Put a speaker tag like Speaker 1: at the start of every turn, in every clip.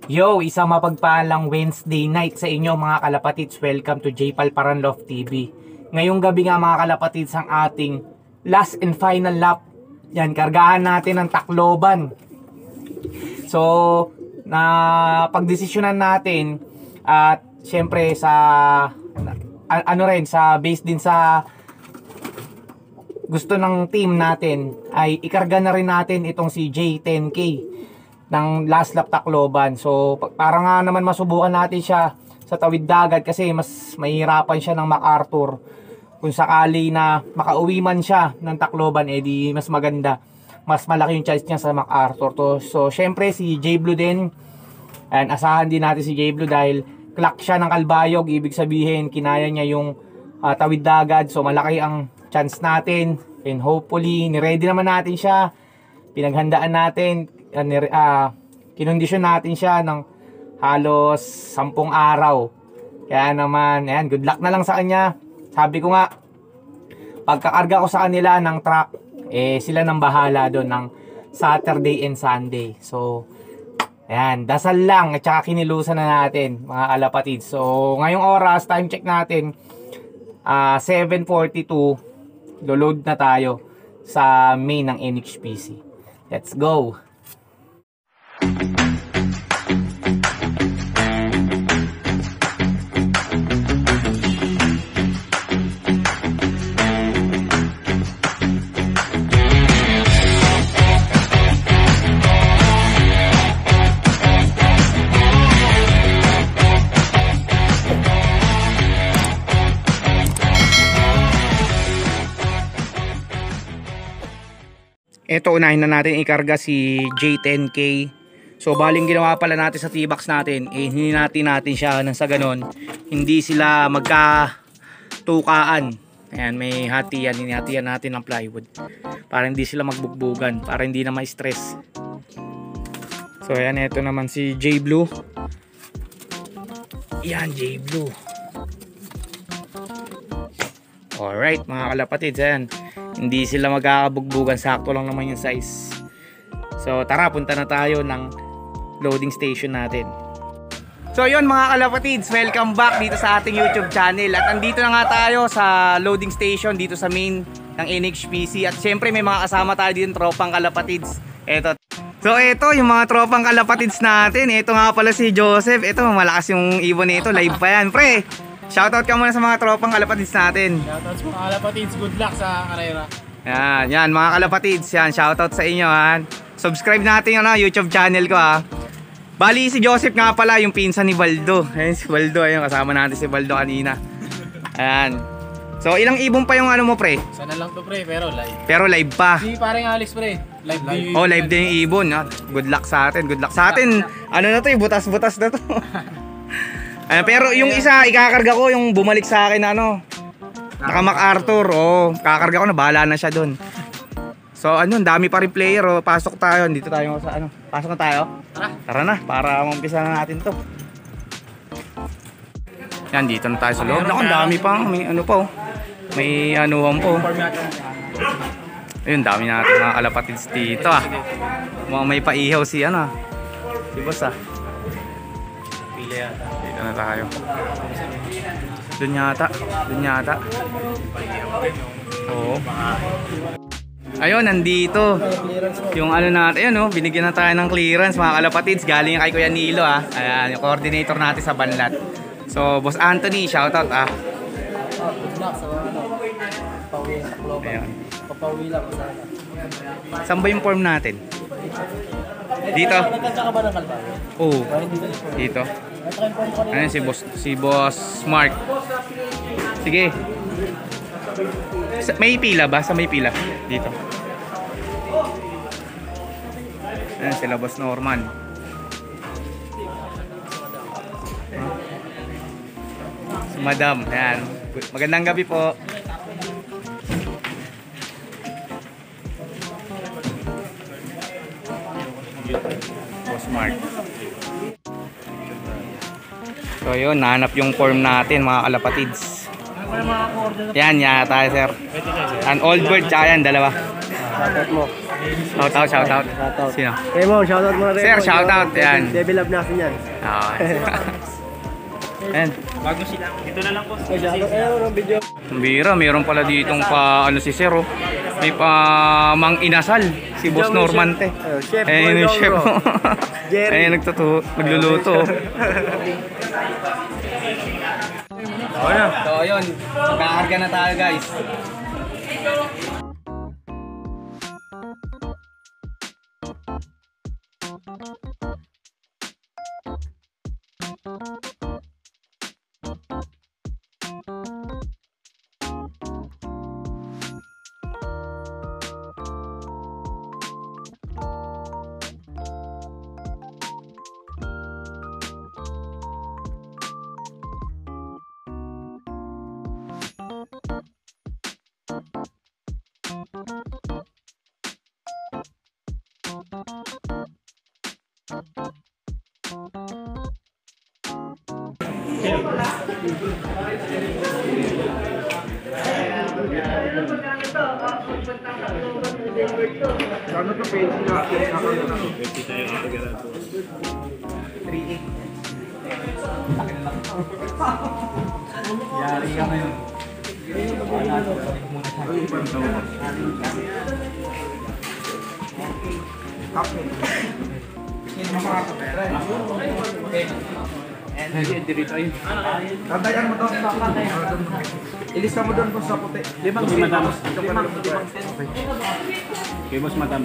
Speaker 1: Yo, isang mapagpalang Wednesday night sa inyo mga kalapatids. Welcome to J-Pal Paranlof TV. Ngayong gabi nga mga kalapatids ang ating last and final lap. Yan, kargahan natin ang Tacloban. So, na pagdesisyonan natin at syempre sa sa base din sa gusto ng team natin ay ikarga na rin natin itong si J10K ng last lap Tacloban. So para nga naman masubukan natin siya sa tawid dagat kasi mas mahirapan siya ng MacArthur. Kung sakali na makauwi man siya ng Tacloban, edi mas maganda, mas malaki yung chance niya sa MacArthur. So syempre si J Blue din, and asahan din natin si J Blue dahil clock siya ng Kalbayog. Ibig sabihin kinaya niya yung tawid dagat, so malaki ang chance natin, and hopefully niready naman natin siya, pinaghandaan natin, kinondisyon natin siya ng halos 10 araw. Kaya naman, ayan, good luck na lang sa kanya. Sabi ko nga, pagkakarga ko sa kanila ng truck, sila nang bahala doon ng Saturday and Sunday. So, ayan, dasal lang at saka kinilusan na natin mga kalapatids. So, ngayong oras, time check natin, 7:42, load na tayo sa main ng NHPC. Let's go! Ito, unahin na natin ikarga si J10K. So baling ginawa pala natin sa T-box natin, hinati natin siya nang sa ganon hindi sila magkatukaan. Ayan, may hatiyan, hinihatiyan natin ng plywood para hindi sila magbugbugan, para hindi na ma-stress. So ayan, ito naman si J Blue. Yan, J Blue. Alright mga kalapatids, ayan, hindi sila magkakabugbugan, sakto lang naman yung size. So tara, punta na tayo ng loading station natin. So yun mga kalapatids, welcome back dito sa ating YouTube channel. At andito na nga tayo sa loading station dito sa main ng NHPC. At syempre may mga kasama tayo dito, tropang kalapatids. So ito yung mga tropang kalapatids natin. Ito nga pala si Joseph. Ito, malakas yung ibon nito, live pa yan pre. Shoutout ka muna sa mga tropang kalapatids natin.
Speaker 2: Shoutout sa mga kalapatids, good luck sa karera.
Speaker 1: Yan mga kalapatids, yan, shoutout sa inyo ha. Subscribe natin yung YouTube channel ko ha. Bali si Joseph nga pala yung pinsan ni Baldo. Ayan si Baldo, ayun, kasama natin si Baldo kanina. Ayan. So ilang ibon pa yung ano mo pre?
Speaker 2: Sana lang to pre, pero live.
Speaker 1: Pero live pa.
Speaker 2: Si parang Alex pre, live din.
Speaker 1: Oh, live din yung ibon ha. Good luck sa atin, good luck sa atin. Ano na to, butas-butas na to. Pero yung isa, ikakarga ko yung bumalik sa akin na ano, naka MacArthur. Oh, kakarga ko na, bahala na siya doon. So ano, dami pa rin player. Oh. Pasok tayo, dito tayo sa ano. Pasok na tayo. Tara na, para umpisa na natin to. Yan, dito na tayo sa loob. Naku, dami pa, may ano pa oh. May anuhan po. Ayun, dami natin mga kalapatids dito ah. May paihaw si ano, si boss ah. Dito na tayo. Doon yata. Oo. Ayun, nandito yung ano natin, ayun oh, binigyan na tayo ng clearance mga kalapatids, galing kay Kuya Nilo ah. Ayan, yung coordinator natin sa Banlat. So, Boss Anthony, shoutout ah. Ayun.
Speaker 2: Papauwi lang sana.
Speaker 1: Saan ba yung form natin? Dito?
Speaker 2: Nagkatsa ka ba ng Kalbayo?
Speaker 1: Oo. Dito. Ayun si Boss Mark. Sige. May pila ba? Sa may pila? Dito. Ayun sila Boss Norman. Si Madam. Ayan. Magandang gabi po. Boss Mark. So yun, nahanap yung form natin mga kalapatids. Yan, yata sir. An old bird, tsaka yan, dalawa.
Speaker 2: Shoutout mo.
Speaker 1: Shoutout.
Speaker 3: Shoutout.
Speaker 1: Sino?
Speaker 3: Remo, shoutout mo na Remo.
Speaker 1: Sir, shoutout. Yan.
Speaker 3: Level up natin yan.
Speaker 1: Ayan.
Speaker 2: Bago sila. Ito na lang po.
Speaker 3: Shoutout kayo ng video.
Speaker 1: Ang bira, mayroon pala ditong pa ano si Sir, oh. May pa mang inasal si Boss Normante.
Speaker 3: Chef
Speaker 1: Ayun yung chef.
Speaker 3: Jerry.
Speaker 1: Ayun nagluluto. So ayun, kakarga na tayo guys.
Speaker 3: Ano to page na?
Speaker 1: Yari ka ngayon.
Speaker 3: Tatayan mo doon sa puti. Ilista mo doon sa puti. Limang cent.
Speaker 2: Okay, boss, madam.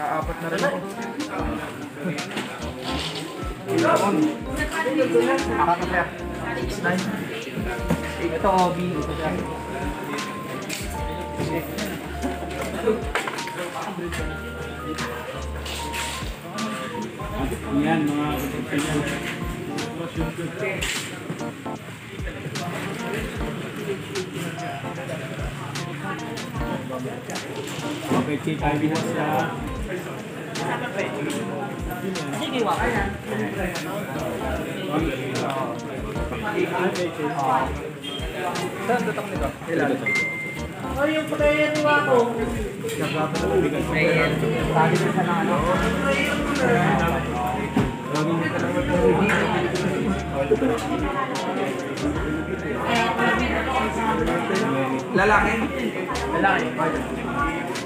Speaker 3: Apat na rin ako.
Speaker 1: Ito, Obi. Ito siya.
Speaker 2: Yan, mga okay, check ID mo sa
Speaker 3: Lalaki.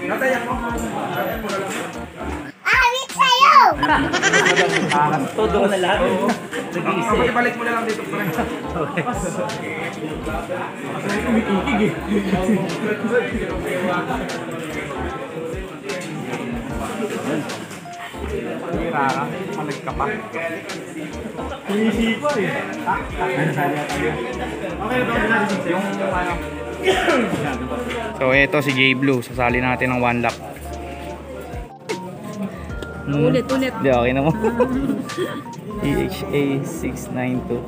Speaker 3: Tatayan mo.
Speaker 4: Awit sa'yo!
Speaker 2: todo na lahat.
Speaker 3: Balik mo na lang dito. Malag ka pa.
Speaker 2: Pinisipa eh.
Speaker 1: So ito si J Blue, sasali natin ng 1 lap.
Speaker 4: Ulit.
Speaker 1: Hindi, okay na mo. EHA 692.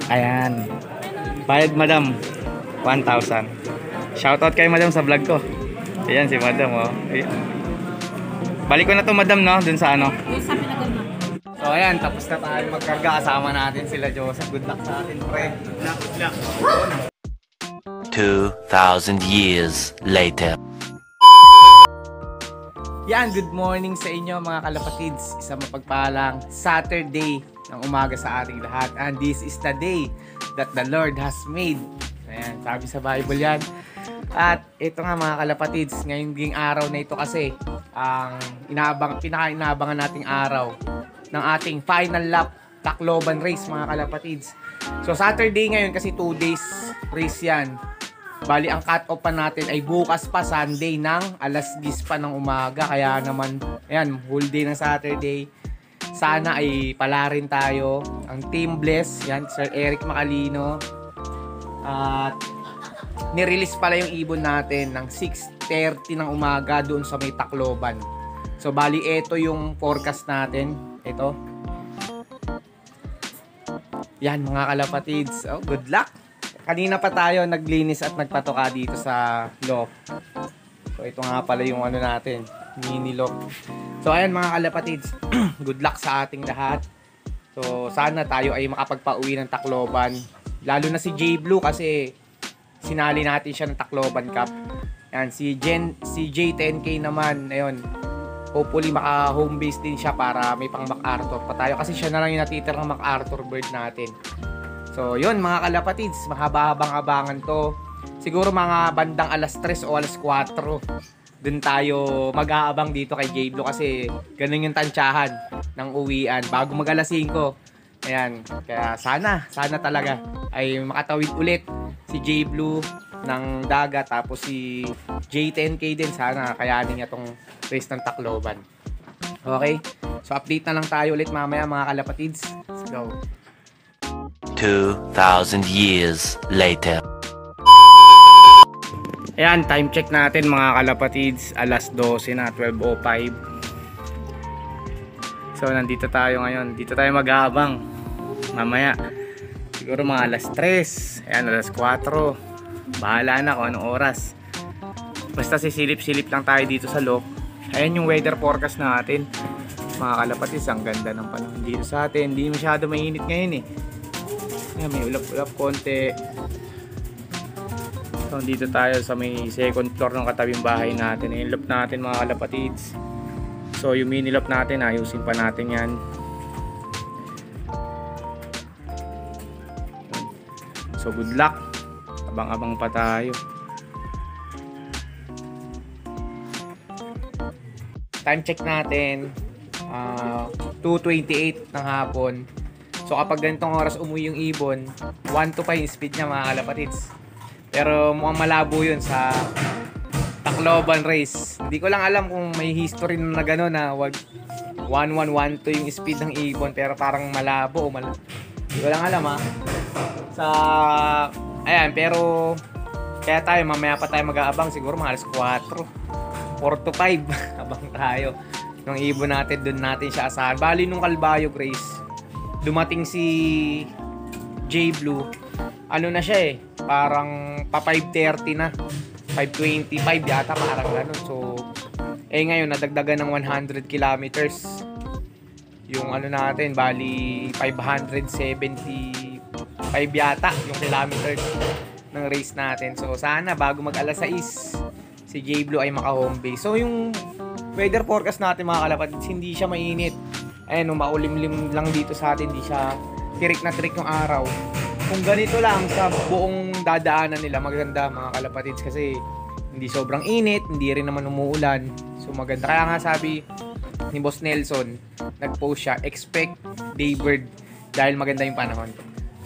Speaker 1: Ayan. Bayad madam, 1,000. Shoutout kay madam sa vlog ko. Ayan si madam, oh. Ayan. Balik ko na to madam, no? Dun sa ano. So ayan, tapos na tayo magkarga. Kasama natin sila Joseph. Good luck sa atin, pre.
Speaker 5: 2,000 years later.
Speaker 1: Yan, good morning sa inyo mga kalapatids. Isang mapagpalang Saturday ng umaga sa ating lahat. And this is the day that the Lord has made. Ayan, sabi sa Bible yan. At ito nga mga kalapatids, ngayong ding araw na ito kasi ang pinaka-inaabangan nating araw ng ating final lap Tacloban race mga kalapatids. So Saturday ngayon kasi 2 days race yan. Bali ang cut-off pa natin ay bukas pa Sunday ng alas 10 pa ng umaga. Kaya naman, ayan, whole day ng Saturday. Sana ay pala rin tayo. Ang Team Bless, yan, Sir Eric Macalino. At nirelease pala yung ibon natin ng 6:30 ng umaga doon sa may Tacloban. So bali ito yung forecast natin. Ito. Yan mga kalapatids. Oh, good luck! Kanina pa tayo naglinis at nagpatoka dito sa loft. So ito nga pala yung ano natin, mini loft. So ayan mga kalapatids, good luck sa ating lahat. So sana tayo ay makapagpauwi ng Tacloban. Lalo na si J Blue kasi sinali natin siya ng Tacloban Cup. Yan, si J10K naman, ayun. Hopefully maka home base din siya para may pang MacArthur pa tayo kasi siya na lang yung natitirang MacArthur bird natin. So yun mga kalapatids, mahaba-habang abangan to. Siguro mga bandang alas 3 o alas 4 dun tayo mag-aabang dito kay J Blue kasi ganun yung tansyahan ng uwian bago mag alas 5. Ayan, kaya sana talaga ay makatawid ulit si J Blue ng dagat, tapos si J10K din sana kayanin niya tong race ng Tacloban. Okay, so update na lang tayo ulit mamaya mga kalapatids. Let's go.
Speaker 5: 2,000 years later.
Speaker 1: Ayan, time check natin mga kalapatids, alas 12 na, 12:05. So nandito tayo ngayon, dito tayo mag-aabang mamaya. Siguro mga alas 3, ayan, alas 4. Bahala na kung anong oras. Basta sisilip-silip lang tayo dito sa loob. Ayan yung weather forecast natin. Mga kalapatids, ang ganda ng panahon dito sa atin. Hindi masyado mainit ngayon eh. Ayan, may ulap-ulap konti. So dito tayo sa may second floor ng katabing bahay natin. Ayan, loop natin mga kalapatids. So yung mini loop natin, ayusin pa natin yan. So good luck. Abang-abang pa tayo. Time check natin 2:28 ng hapon. So kapag ganitong oras umuwi yung ibon, 1 to 5 yung speed niya mga kalapatids. Pero mukhang malabo yun sa Tacloban race. Hindi ko lang alam kung may history na gano'n na 1-1-1-2 yung speed ng ibon, pero parang malabo o hindi ko lang alam ha. Ayan, pero kaya tayo mamaya pa tayo mag-aabang siguro mga alas 4 to 5 abang tayo nung ibon natin, doon natin siya asahan. Bali nung Calbayog race dumating si J Blue, ano na siya eh, parang pa 5:30 na, 5:25 yata parang ganun. So ngayon nadagdagan ng 100 kilometers yung ano natin, bali 575 yata yung kilometers ng race natin. So sana bago mag alas 6 si J Blue ay maka home base. So yung weather forecast natin mga kalapatids, hindi siya mainit. Ayan, maulimlim lang dito sa atin, hindi siya tirik na tirik yung araw. Kung ganito lang sa buong dadaanan nila, maganda mga kalapatids kasi hindi sobrang init, hindi rin naman umuulan. So maganda. Kaya nga sabi ni Boss Nelson, nag-post siya, expect daybird dahil maganda yung panahon.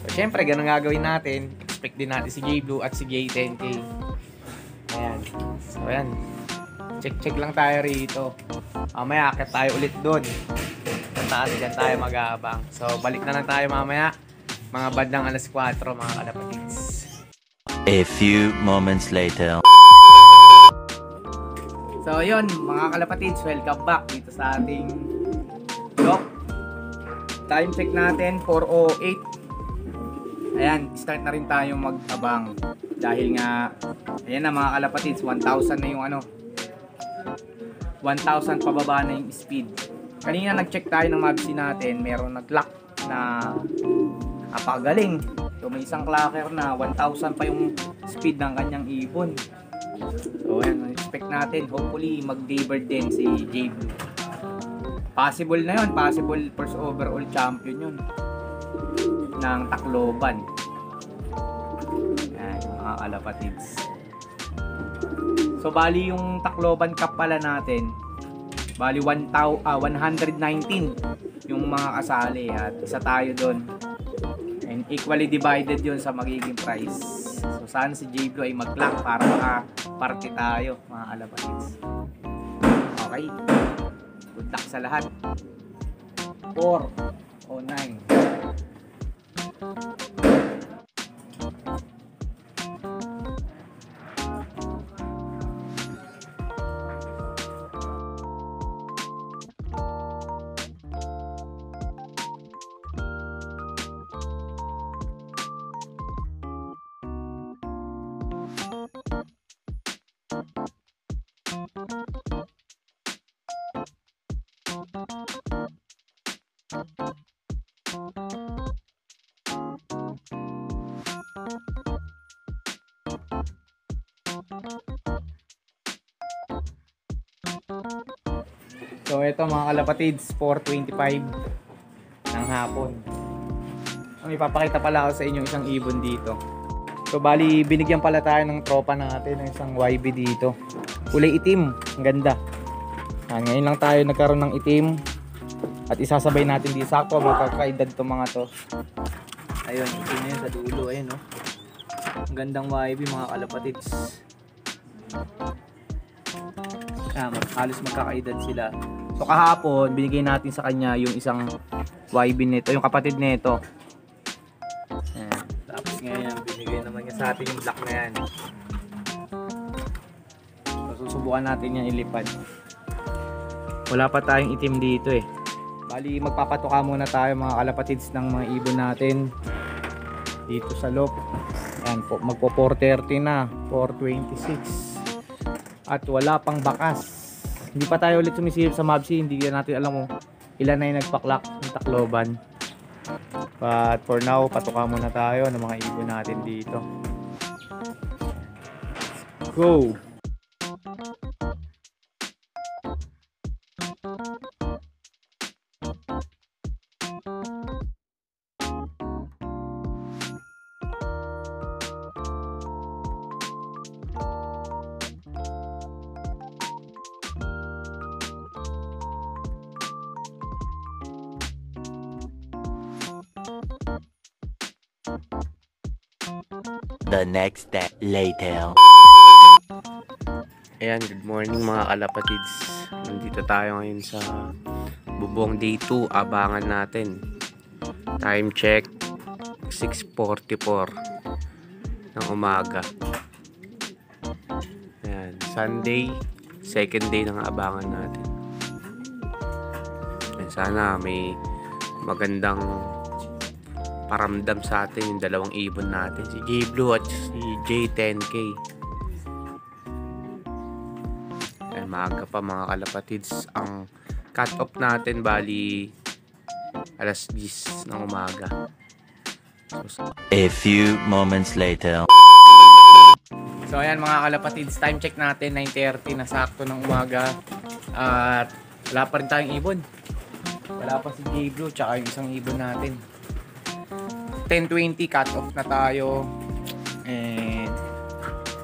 Speaker 1: So syempre, ganun gagawin natin. Expect din natin si J Blue at si J10K. Ayan. So ayan. Check lang tayo rito. Mamaya akit tayo ulit doon. Taas dyan tayo mag-aabang. So balik na lang tayo mamaya. Mga bandang alas 4 mga kalapatids.
Speaker 5: A few moments later.
Speaker 1: So yun mga kalapatids, welcome back dito sa ating vlog. Time check natin 4:08. Ayan, start na rin tayo mag-abang dahil nga ayan na mga kalapatids, 1,000 na yung 1,000 pababa na yung speed. Kanina nag-check tayo ng Mavsi natin, meron nag-clock na napakagaling. So may isang clocker na 1,000 pa yung speed ng kanyang ibon. So ayan, expect natin hopefully mag-daybird din si J Blue. Possible na yun, possible first overall champion yun ng Tacloban. Ayan, mga kalapatids. So bali yung Tacloban Cup pala natin, bali 119 yung mga kasali at isa tayo doon. And equally divided yun sa magiging price. So sana si J Blue ay mag-clock para maka-party tayo mga kalapatids. Okay. Good luck sa lahat. 4:09. So ito mga kalapatids, 4:25 ng hapon. May papakita pala ako sa inyo isang ibon dito. So bali binigyan pala tayo ng tropa natin ng isang YB dito. Kulay itim, ang ganda. Ngayon lang tayo nagkaroon ng itim. At isasabay natin di sakto magkakaedad itong mga to. Ayun, itim na yun sa dulo, ayun no. Ang gandang YB mga kalapatids. Halos magkakaedad sila. So kahapon binigay natin sa kanya yung isang YB nito, yung kapatid nito. Tapos ngayon binigay naman niya sa atin yung black na yan. So susubukan natin yan ilipad. Wala pa tayong itim dito eh. Bali magpapatuka muna tayo mga kalapatids ng mga ibon natin dito sa loop. Ayan po, magpo 4:30 na, 4:26. At wala pang bakas. Hindi pa tayo ulit sumisilip sa Mabsi, hindi natin alam mo ilan na yung nagpaklak ng Tacloban. But for now, patuka muna tayo ng mga ibon natin dito. Go!
Speaker 5: The next day later.
Speaker 6: Ayan, good morning mga kalapatids. Nandito tayo ngayon sa Bubong Day 2. Abangan natin. Time check 6:44 ng umaga. Ayan, Sunday, second day ng abangan natin. Ayan, sana may magandang paramdam sa atin yung dalawang ibon natin, si J Blue at si J10K. Ayan, maaga pa mga kalapatids. Ang cut off natin bali alas 10 ng umaga.
Speaker 5: A few moments later.
Speaker 1: So ayan mga kalapatids, time check natin 9:30 na sakto ng umaga. At wala pa rin tayong ibon. Wala pa si J Blue tsaka yung isang ibon natin. 10:20 cut off na tayo. And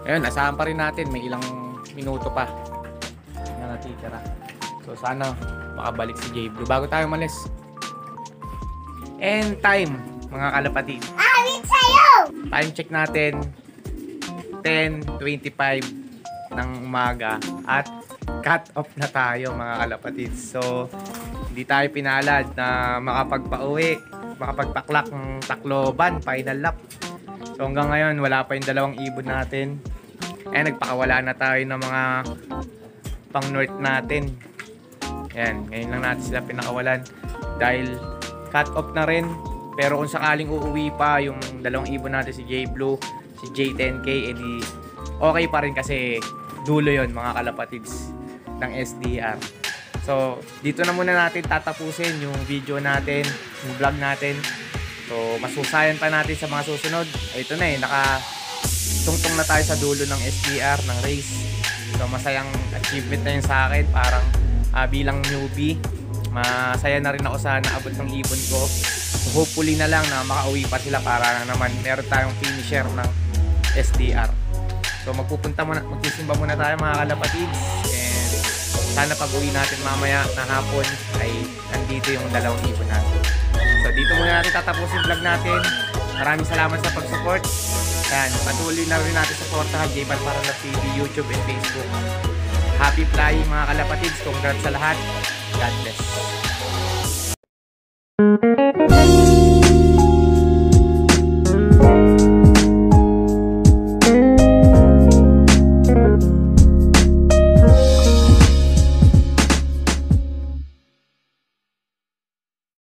Speaker 1: ayun, asahan pa rin natin may ilang minuto pa na natitira. So sana makabalik si J Blue bago tayo umalis. And time mga kalapatid.
Speaker 4: Awit sa'yo!
Speaker 1: Time check natin 10:25 ng umaga at cut off na tayo mga kalapatid. So hindi tayo pinalad na makapagpaklak ng Tacloban final lap. So hanggang ngayon wala pa yung dalawang ibon natin. Nagpakawala na tayo ng mga pang north natin. Ayan, ngayon lang natin sila pinakawalan dahil cut off na rin. Pero kung sakaling uuwi pa yung dalawang ibon natin, si J Blue, si J10K, edi okay pa rin kasi dulo yon mga kalapatids ng SDR. So dito na muna natin tatapusin yung video natin, yung vlog natin. So masusayan pa natin sa mga susunod. Ito na nakatungtong na tayo sa dulo ng SDR, ng race. So masayang achievement na yun sa akin. Parang bilang newbie, masaya na rin ako sa naabot ng ibon ko. So hopefully na lang na makauwi pa sila para naman meron tayong finisher ng SDR. So magsisimba muna tayo mga kalapatids. And sana pag uwi natin mamaya na hapon ay nandito yung dalawang ibon natin. So dito muna natin tatapusin yung vlog natin. Maraming salamat sa pag-support. Yan, patuloy na rin natin supportahan J-Bad Paralag TV, YouTube and Facebook. Happy flying mga kalapatids. Congrats sa lahat. God bless.